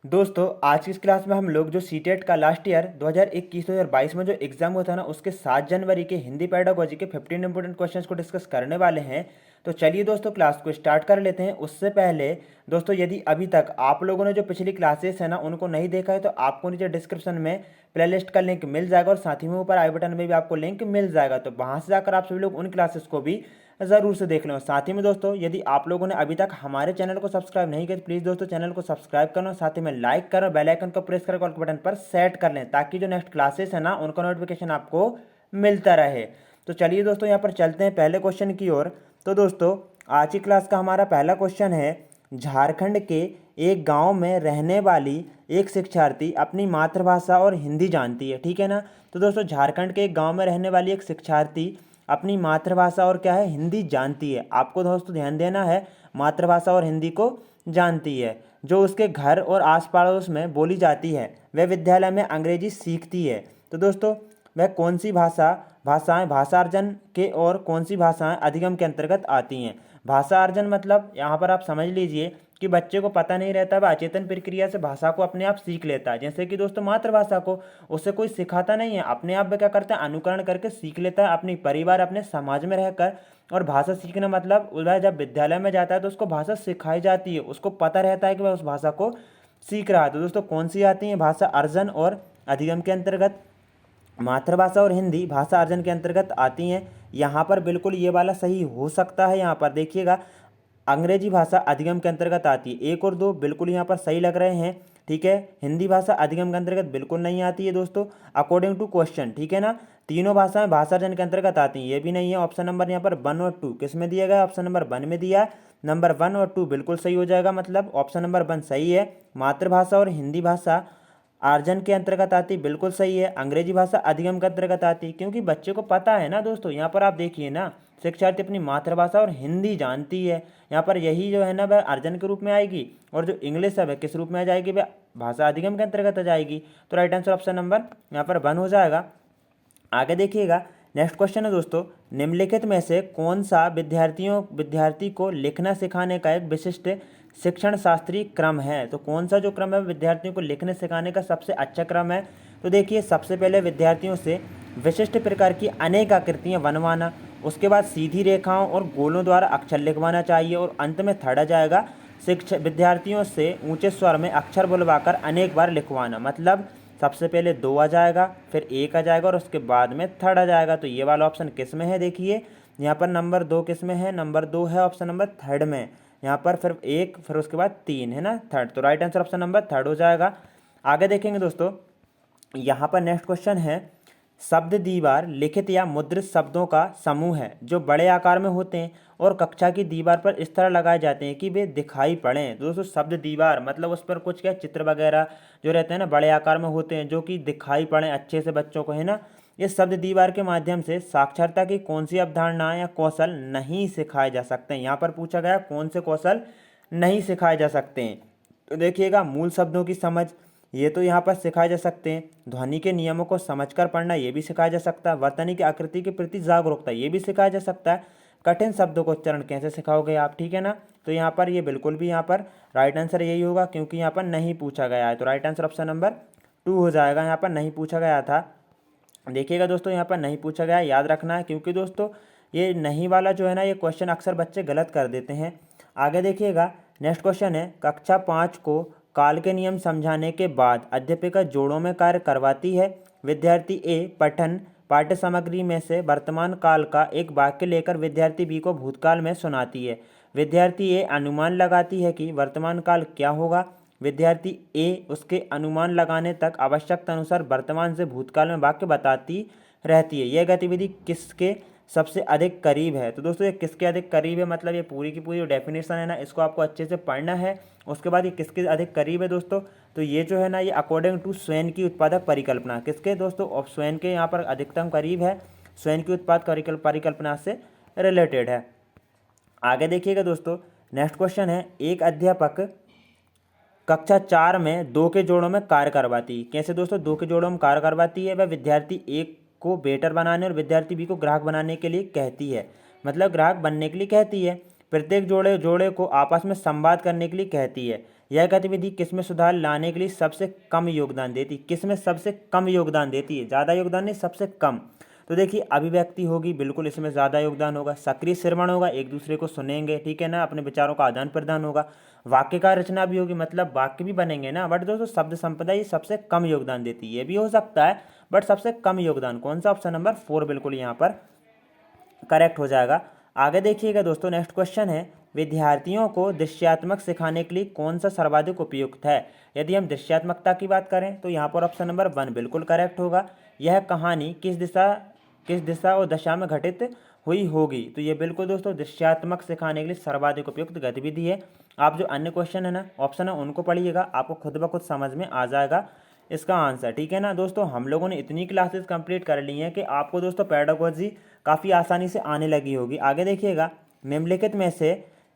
दोस्तों आज की इस क्लास में हम लोग जो सीटेट का लास्ट ईयर 2021-2022 में जो एग्जाम हुआ था ना, उसके 7 जनवरी के हिंदी पेडागोजी के 15 इंपोर्टेंट क्वेश्चंस को डिस्कस करने वाले हैं। तो चलिए दोस्तों क्लास को स्टार्ट कर लेते हैं। उससे पहले दोस्तों यदि अभी तक आप लोगों ने जो पिछली क्लासेस है ना उनको नहीं देखा है तो आपको नीचे डिस्क्रिप्शन में प्लेलिस्ट का लिंक मिल जाएगा और साथ ही में ऊपर आई बटन में भी आपको लिंक मिल जाएगा। तो वहाँ से जाकर आप सभी लोग उन क्लासेस को भी ज़रूर से देख लें। और साथ ही में दोस्तों यदि आप लोगों ने अभी तक हमारे चैनल को सब्सक्राइब नहीं किया तो प्लीज़ दोस्तों चैनल को सब्सक्राइब करना, साथ ही में लाइक करो, बेल आइकन को प्रेस करके ऑल के बटन पर सेट कर लें ताकि जो नेक्स्ट क्लासेस है ना उनका नोटिफिकेशन आपको मिलता रहे। तो चलिए दोस्तों यहाँ पर चलते हैं पहले क्वेश्चन की ओर। तो दोस्तों आज की क्लास का हमारा पहला क्वेश्चन है, झारखंड के एक गांव में रहने वाली एक शिक्षार्थी अपनी मातृभाषा और हिंदी जानती है। ठीक है ना। तो दोस्तों झारखंड के एक गांव में रहने वाली एक शिक्षार्थी अपनी मातृभाषा और क्या है, हिंदी जानती है। आपको दोस्तों ध्यान देना है, मातृभाषा और हिंदी को जानती है। जो उसके घर और आस पड़ोस में बोली जाती है, वह विद्यालय में अंग्रेजी सीखती है। तो दोस्तों वह कौन सी भाषाएं भाषा अर्जन के और कौन सी भाषाएं अधिगम के अंतर्गत आती हैं। भाषा अर्जन मतलब यहाँ पर आप समझ लीजिए कि बच्चे को पता नहीं रहता, वह अचेतन प्रक्रिया से भाषा को अपने आप सीख लेता है। जैसे कि दोस्तों मातृभाषा को उसे कोई सिखाता नहीं है, अपने आप वह क्या करता है, अनुकरण करके सीख लेता है अपने परिवार अपने समाज में रहकर। और भाषा सीखना मतलब वह जब विद्यालय में जाता है तो उसको भाषा सिखाई जाती है, उसको पता रहता है कि वह उस भाषा को सीख रहा है। तो दोस्तों कौन सी आती है, भाषा अर्जन और अधिगम के अंतर्गत। मातृभाषा और हिंदी भाषा अर्जन के अंतर्गत आती हैं। यहाँ पर बिल्कुल ये वाला सही हो सकता है। यहाँ पर देखिएगा अंग्रेजी भाषा अधिगम के अंतर्गत आती है, 1 और 2 बिल्कुल यहाँ पर सही लग रहे हैं। ठीक है, हिंदी भाषा अधिगम के अंतर्गत बिल्कुल नहीं आती है दोस्तों अकॉर्डिंग टू क्वेश्चन। ठीक है ना। तीनों भाषाएं भाषा अर्जन के अंतर्गत आती हैं, ये भी नहीं है। ऑप्शन नंबर यहाँ पर 1 और 2 किस में दिया गया, ऑप्शन नंबर 1 में दिया। नंबर 1 और 2 बिल्कुल सही हो जाएगा, मतलब ऑप्शन नंबर 1 सही है। मातृभाषा और हिंदी भाषा अर्जन के अंतर्गत आती, बिल्कुल सही है। अंग्रेजी भाषा अधिगम के अंतर्गत आती, क्योंकि बच्चे को पता है ना दोस्तों। यहाँ पर आप देखिए ना, शिक्षार्थी अपनी मातृभाषा और हिंदी जानती है, यहाँ पर यही जो है ना वह अर्जन के रूप में आएगी। और जो इंग्लिश है वह किस रूप में आ जाएगी, वह भाषा अधिगम के अंतर्गत आ जाएगी। तो राइट आंसर ऑप्शन नंबर यहाँ पर 1 हो जाएगा। आगे देखिएगा नेक्स्ट क्वेश्चन है दोस्तों, निम्नलिखित में से कौन सा विद्यार्थी को लिखना सिखाने का एक विशिष्ट शिक्षण शास्त्रीय क्रम है। तो कौन सा जो क्रम है विद्यार्थियों को लिखने सिखाने का सबसे अच्छा क्रम है। तो देखिए सबसे पहले विद्यार्थियों से विशिष्ट प्रकार की अनेक आकृतियां बनवाना, उसके बाद सीधी रेखाओं और गोलों द्वारा अक्षर लिखवाना चाहिए, और अंत में थर्ड आ जाएगा शिक्षक विद्यार्थियों से ऊंचे स्वर में अक्षर बुलवाकर अनेक बार लिखवाना। मतलब सबसे पहले 2 आ जाएगा, फिर 1 आ जाएगा और उसके बाद में थर्ड आ जाएगा। तो ये वाला ऑप्शन किस में है, देखिए यहाँ पर नंबर 2 किस में है, नंबर 2 है ऑप्शन नंबर थर्ड में। यहाँ पर फिर 1 फिर उसके बाद 3 है ना, थर्ड। तो right answer option number third हो जाएगा। आगे देखेंगे दोस्तों, यहाँ पर नेक्स्ट क्वेश्चन है, शब्द दीवार लिखित या मुद्रित शब्दों का समूह है जो बड़े आकार में होते हैं और कक्षा की दीवार पर इस तरह लगाए जाते हैं कि वे दिखाई पड़ें। तो दोस्तों शब्द दीवार मतलब उस पर कुछ क्या चित्र वगैरह जो रहते हैं ना बड़े आकार में होते हैं, जो कि दिखाई पड़ें अच्छे से बच्चों को, है ना। इस शब्द दीवार के माध्यम से साक्षरता की कौन सी अवधारणा या कौशल नहीं सिखाए जा सकते हैं। यहाँ पर पूछा गया कौन से कौशल नहीं सिखाए जा सकते हैं। तो देखिएगा मूल शब्दों की समझ, ये तो यहाँ पर सिखाए जा सकते हैं। ध्वनि के नियमों को समझकर पढ़ना, ये भी सिखाया जा सकता है। वर्तनी की आकृति के प्रति जागरूकता, ये भी सिखाया जा सकता है। कठिन शब्दों को उच्चारण कैसे सिखाओगे आप, ठीक है ना। तो यहाँ पर ये बिल्कुल भी यहाँ पर राइट आंसर यही होगा, क्योंकि यहाँ पर नहीं पूछा गया है। तो राइट आंसर ऑप्शन नंबर 2 हो जाएगा, यहाँ पर नहीं पूछा गया था। देखिएगा दोस्तों यहाँ पर नहीं पूछा गया, याद रखना है, क्योंकि दोस्तों ये नहीं वाला जो है ना ये क्वेश्चन अक्सर बच्चे गलत कर देते हैं। आगे देखिएगा नेक्स्ट क्वेश्चन है, कक्षा 5 को काल के नियम समझाने के बाद अध्यापिका जोड़ों में कार्य करवाती है। विद्यार्थी ए पठन पाठ्य सामग्री में से वर्तमान काल का एक वाक्य लेकर विद्यार्थी बी को भूतकाल में सुनाती है। विद्यार्थी ए अनुमान लगाती है कि वर्तमान काल क्या होगा। विद्यार्थी ए उसके अनुमान लगाने तक आवश्यकता अनुसार वर्तमान से भूतकाल में वाक्य बताती रहती है। यह गतिविधि किसके सबसे अधिक करीब है। तो दोस्तों ये किसके अधिक करीब है मतलब ये पूरी की पूरी जो डेफिनेशन है ना इसको आपको अच्छे से पढ़ना है। उसके बाद ये किसके अधिक करीब है दोस्तों, तो ये जो है ना ये अकॉर्डिंग टू स्वयं की उत्पादक परिकल्पना, किसके दोस्तों, और स्वयं के यहाँ पर अधिकतम करीब है, स्वयं की उत्पाद परिकल्पना से रिलेटेड है। आगे देखिएगा दोस्तों नेक्स्ट क्वेश्चन है, एक अध्यापक कक्षा 4 में 2 के जोड़ों में कार्य करवाती, कैसे दोस्तों 2 के जोड़ों में कार्य करवाती है। वह विद्यार्थी एक को वेटर बनाने और विद्यार्थी बी को ग्राहक बनाने के लिए कहती है, मतलब ग्राहक बनने के लिए कहती है। प्रत्येक जोड़े को आपस में संवाद करने के लिए कहती है। यह गतिविधि किसमें सुधार लाने के लिए सबसे कम योगदान देती, किसमें सबसे कम योगदान देती है, ज़्यादा योगदान नहीं, सबसे कम। तो देखिए अभिव्यक्ति होगी, बिल्कुल इसमें ज़्यादा योगदान होगा। सक्रिय श्रवण होगा, एक दूसरे को सुनेंगे, ठीक है ना, अपने विचारों का आदान प्रदान होगा। वाक्य का रचना भी होगी, मतलब वाक्य भी बनेंगे ना। बट दोस्तों शब्द संपदा ये सबसे कम योगदान देती है, ये भी हो सकता है बट सबसे कम योगदान कौन सा, ऑप्शन नंबर 4 बिल्कुल यहाँ पर करेक्ट हो जाएगा। आगे देखिएगा दोस्तों, नेक्स्ट क्वेश्चन है, विद्यार्थियों को दृश्यात्मक सिखाने के लिए कौन सा सर्वाधिक उपयुक्त है। यदि हम दृश्यात्मकता की बात करें तो यहाँ पर ऑप्शन नंबर 1 बिल्कुल करेक्ट होगा। यह कहानी किस दिशा और दशा में घटित हुई होगी, तो ये बिल्कुल दोस्तों दृश्यात्मक सिखाने के लिए सर्वाधिक उपयुक्त गतिविधि है। आप जो अन्य क्वेश्चन है ना ऑप्शन है उनको पढ़िएगा, आपको खुद ब खुद समझ में आ जाएगा इसका आंसर, ठीक है ना। दोस्तों हम लोगों ने इतनी क्लासेस कंप्लीट कर ली हैं कि आपको दोस्तों पेडागोजी काफ़ी आसानी से आने लगी होगी। आगे देखिएगा,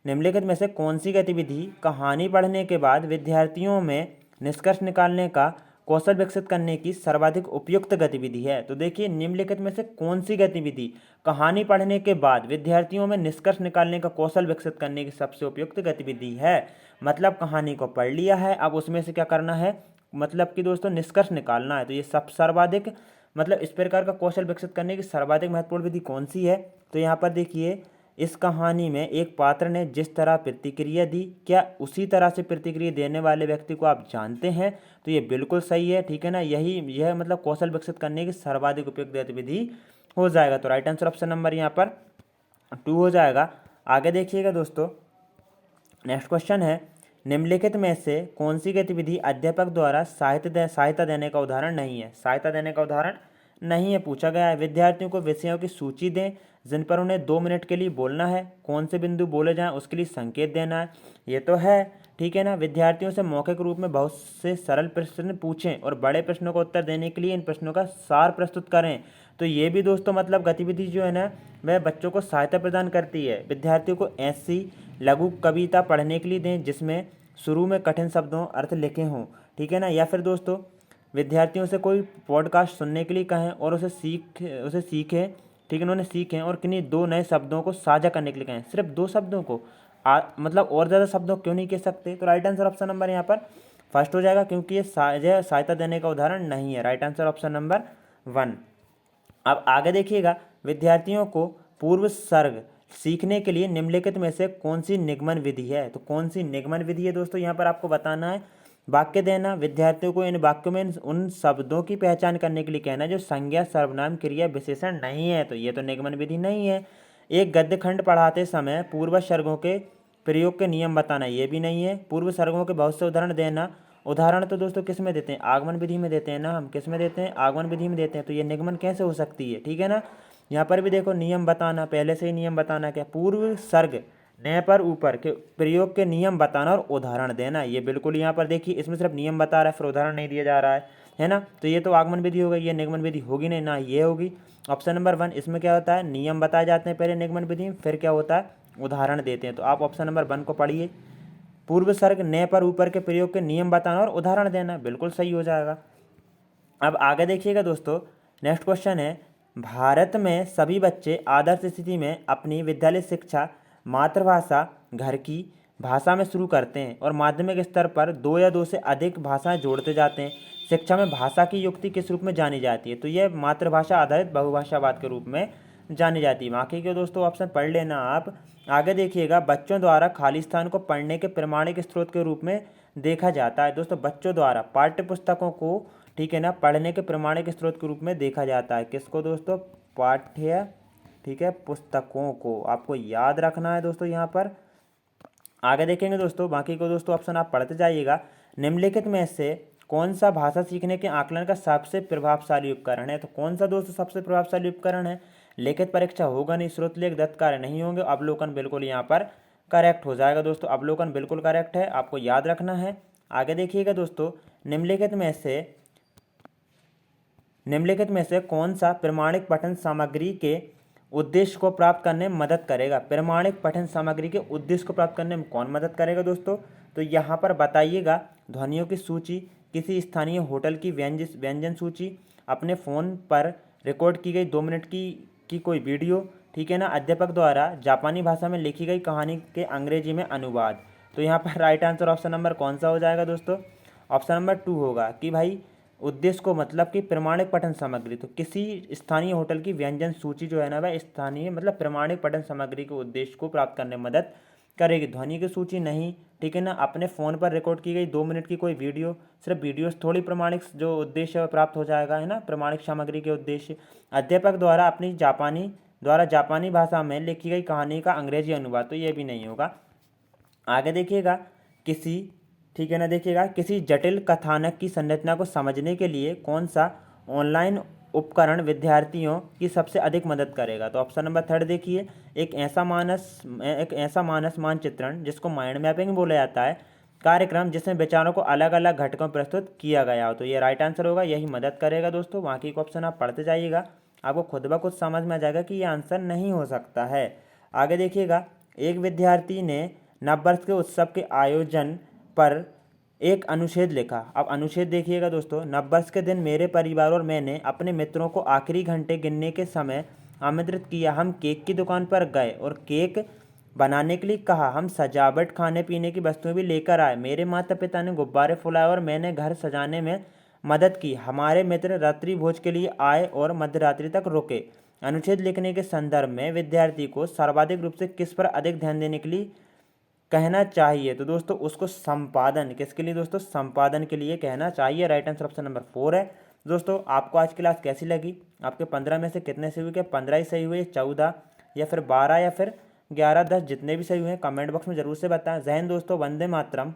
निम्नलिखित में से कौन सी गतिविधि कहानी पढ़ने के बाद विद्यार्थियों में निष्कर्ष निकालने का कौशल विकसित करने की सर्वाधिक उपयुक्त गतिविधि है। तो देखिए निम्नलिखित में से कौन सी गतिविधि कहानी पढ़ने के बाद विद्यार्थियों में निष्कर्ष निकालने का कौशल विकसित करने की सबसे उपयुक्त गतिविधि है। मतलब कहानी को पढ़ लिया है, अब उसमें से क्या करना है, मतलब कि दोस्तों निष्कर्ष निकालना है। तो ये सब सर्वाधिक मतलब इस प्रकार का कौशल विकसित करने की सर्वाधिक महत्वपूर्ण विधि कौन सी है। तो यहाँ पर देखिए, इस कहानी में एक पात्र ने जिस तरह प्रतिक्रिया दी, क्या उसी तरह से प्रतिक्रिया देने वाले व्यक्ति को आप जानते हैं। तो ये बिल्कुल सही है, ठीक है ना। यह मतलब कौशल विकसित करने की सर्वाधिक उपयुक्त गतिविधि हो जाएगा। तो राइट आंसर ऑप्शन नंबर यहाँ पर 2 हो जाएगा। आगे देखिएगा दोस्तों, नेक्स्ट क्वेश्चन है, निम्नलिखित में से कौन सी गतिविधि अध्यापक द्वारा सहायता देने का उदाहरण नहीं है। सहायता देने का उदाहरण नहीं है पूछा गया है। विद्यार्थियों को विषयों की सूची दें जिन पर उन्हें 2 मिनट के लिए बोलना है, कौन से बिंदु बोले जाएं उसके लिए संकेत देना है, ये तो है, ठीक है ना। विद्यार्थियों से मौखिक रूप में बहुत से सरल प्रश्न पूछें और बड़े प्रश्नों का उत्तर देने के लिए इन प्रश्नों का सार प्रस्तुत करें। तो ये भी दोस्तों मतलब गतिविधि जो है ना वह बच्चों को सहायता प्रदान करती है। विद्यार्थियों को ऐसी लघु कविता पढ़ने के लिए दें जिसमें शुरू में कठिन शब्दों अर्थ लिखे हों, ठीक है ना। या फिर दोस्तों विद्यार्थियों से कोई पॉडकास्ट सुनने के लिए कहें और उसे सीखें, ठीक है, उन्होंने सीखें और किन्हीं 2 नए शब्दों को साझा करने के लिए कहें। सिर्फ 2 शब्दों को मतलब और ज़्यादा शब्दों क्यों नहीं कह सकते। तो राइट आंसर ऑप्शन नंबर यहाँ पर फर्स्ट हो जाएगा, क्योंकि ये सहायता देने का उदाहरण नहीं है। Right answer option number 1। अब आगे देखिएगा, विद्यार्थियों को पूर्व सर्ग सीखने के लिए निम्नलिखित में से कौन सी निगमन विधि है। तो कौन सी निगमन विधि है दोस्तों, यहाँ पर आपको बताना है। वाक्य देना, विद्यार्थियों को इन वाक्यों में उन शब्दों की पहचान करने के लिए कहना जो संज्ञा सर्वनाम क्रिया विशेषण नहीं है। तो ये तो निगमन विधि नहीं है। एक गद्य खंड पढ़ाते समय पूर्व सर्गों के प्रयोग के नियम बताना, ये भी नहीं है। पूर्व सर्गों के बहुत से उदाहरण देना, उदाहरण तो दोस्तों किस में देते हैं, आगमन विधि में देते हैं ना, हम किस में देते हैं, आगमन विधि में देते हैं। तो ये निगमन कैसे हो सकती है, ठीक है ना। यहाँ पर भी देखो नियम बताना, पहले से ही नियम बताना, क्या पूर्व सर्ग न पर ऊपर के प्रयोग के नियम बताना और उदाहरण देना। ये बिल्कुल यहाँ पर देखिए इसमें सिर्फ नियम बता रहा है, फिर उदाहरण नहीं दिया जा रहा है ना। तो ये तो आगमन विधि हो गई, ये निगमन विधि होगी नहीं ना, ये होगी। ऑप्शन नंबर 1 इसमें क्या होता है, नियम बताए जाते हैं पहले निगमन विधि में, फिर क्या होता है, उदाहरण देते हैं। तो आप ऑप्शन नंबर 1 को पढ़िए, पूर्व सर्ग न पर ऊपर के प्रयोग के नियम बताना और उदाहरण देना, बिल्कुल सही हो जाएगा। अब आगे देखिएगा दोस्तों, नेक्स्ट क्वेश्चन है, भारत में सभी बच्चे आदर्श स्थिति में अपनी विद्यालय शिक्षा मातृभाषा घर की भाषा में शुरू करते हैं और माध्यमिक स्तर पर 2 या 2 से अधिक भाषाएं जोड़ते जाते हैं। शिक्षा में भाषा की युक्ति किस रूप में जानी जाती है। तो यह मातृभाषा आधारित बहुभाषावाद के रूप में जानी जाती है। बाकी के दोस्तों ऑप्शन पढ़ लेना आप। आगे देखिएगा, बच्चों द्वारा खाली स्थान को पढ़ने के प्रमाणिक स्रोत के रूप में देखा जाता है। दोस्तों बच्चों द्वारा पाठ्य पुस्तकों को, ठीक है ना, पढ़ने के प्रमाणिक स्रोत के रूप में देखा जाता है। किसको दोस्तों, पाठ्य, ठीक है, पुस्तकों को आपको याद रखना है दोस्तों यहाँ पर। आगे देखेंगे दोस्तों, बाकी को दोस्तों ऑप्शन आप पढ़ते जाइएगा। निम्नलिखित में से कौन सा भाषा सीखने के आकलन का सबसे प्रभावशाली उपकरण है। तो कौन सा दोस्तों सबसे प्रभावशाली उपकरण है। लिखित परीक्षा होगा नहीं, श्रोत लेख दत्त कार्य नहीं होंगे, अवलोकन बिल्कुल यहाँ पर करेक्ट हो जाएगा दोस्तों, अवलोकन बिल्कुल करेक्ट है, आपको याद रखना है। आगे देखिएगा दोस्तों, निम्नलिखित में से कौन सा प्रमाणिक पठन सामग्री के उद्देश्य को प्राप्त करने में मदद करेगा। प्रमाणिक पठन सामग्री के उद्देश्य को प्राप्त करने में कौन मदद करेगा दोस्तों। तो यहाँ पर बताइएगा, ध्वनियों की सूची, किसी स्थानीय होटल की व्यंजन सूची, अपने फ़ोन पर रिकॉर्ड की गई 2 मिनट की कोई वीडियो, ठीक है ना, अध्यापक द्वारा जापानी भाषा में लिखी गई कहानी के अंग्रेजी में अनुवाद। तो यहाँ पर राइट आंसर ऑप्शन नंबर कौन सा हो जाएगा दोस्तों? ऑप्शन नंबर 2 होगा कि भाई उद्देश्य को मतलब कि प्रमाणिक पठन सामग्री। तो किसी स्थानीय होटल की व्यंजन सूची जो है ना वह स्थानीय मतलब प्रमाणिक पठन सामग्री के उद्देश्य को प्राप्त करने में मदद करेगी। ध्वनि की सूची नहीं, ठीक है ना। अपने फ़ोन पर रिकॉर्ड की गई 2 मिनट की कोई वीडियो, सिर्फ वीडियोस थोड़ी प्रमाणिक जो उद्देश्य है प्राप्त हो जाएगा, है ना, प्रमाणिक सामग्री के उद्देश्य। अध्यापक द्वारा जापानी भाषा में लिखी गई कहानी का अंग्रेजी अनुवाद, तो ये भी नहीं होगा। आगे देखिएगा, किसी, ठीक है ना, देखिएगा किसी जटिल कथानक की संरचना को समझने के लिए कौन सा ऑनलाइन उपकरण विद्यार्थियों की सबसे अधिक मदद करेगा? तो ऑप्शन नंबर 3 देखिए, एक ऐसा मानस मानचित्रण जिसको माइंड मैपिंग बोला जाता है, कार्यक्रम जिसमें विचारों को अलग अलग घटकों में प्रस्तुत किया गया हो। तो ये राइट आंसर होगा, यही मदद करेगा दोस्तों। बाकी का ऑप्शन आप पढ़ते जाइएगा, आपको खुद ब खुद समझ में आ जाएगा कि ये आंसर नहीं हो सकता है। आगे देखिएगा, एक विद्यार्थी ने नववर्ष के उत्सव के आयोजन पर एक अनुच्छेद लिखा। अब अनुच्छेद देखिएगा दोस्तों, नववर्ष के दिन मेरे परिवार और मैंने अपने मित्रों को आखिरी घंटे गिनने के समय आमंत्रित किया। हम केक की दुकान पर गए और केक बनाने के लिए कहा। हम सजावट, खाने पीने की वस्तुएं भी लेकर आए। मेरे माता पिता ने गुब्बारे फुलाए और मैंने घर सजाने में मदद की। हमारे मित्र रात्रि भोज के लिए आए और मध्यरात्रि तक रुके। अनुच्छेद लिखने के संदर्भ में विद्यार्थी को सर्वाधिक रूप से किस पर अधिक ध्यान देने के लिए कहना चाहिए? तो दोस्तों उसको संपादन, किसके लिए दोस्तों? संपादन के लिए कहना चाहिए। राइट आंसर ऑप्शन नंबर 4 है। दोस्तों आपको आज क्लास कैसी लगी? आपके 15 में से कितने सही हुए? क्या 15 ही सही हुए, 14 या फिर 12 या फिर 11, 10, जितने भी सही हुए कमेंट बॉक्स में जरूर से बताएं। जय हिंद दोस्तों, वंदे मातरम।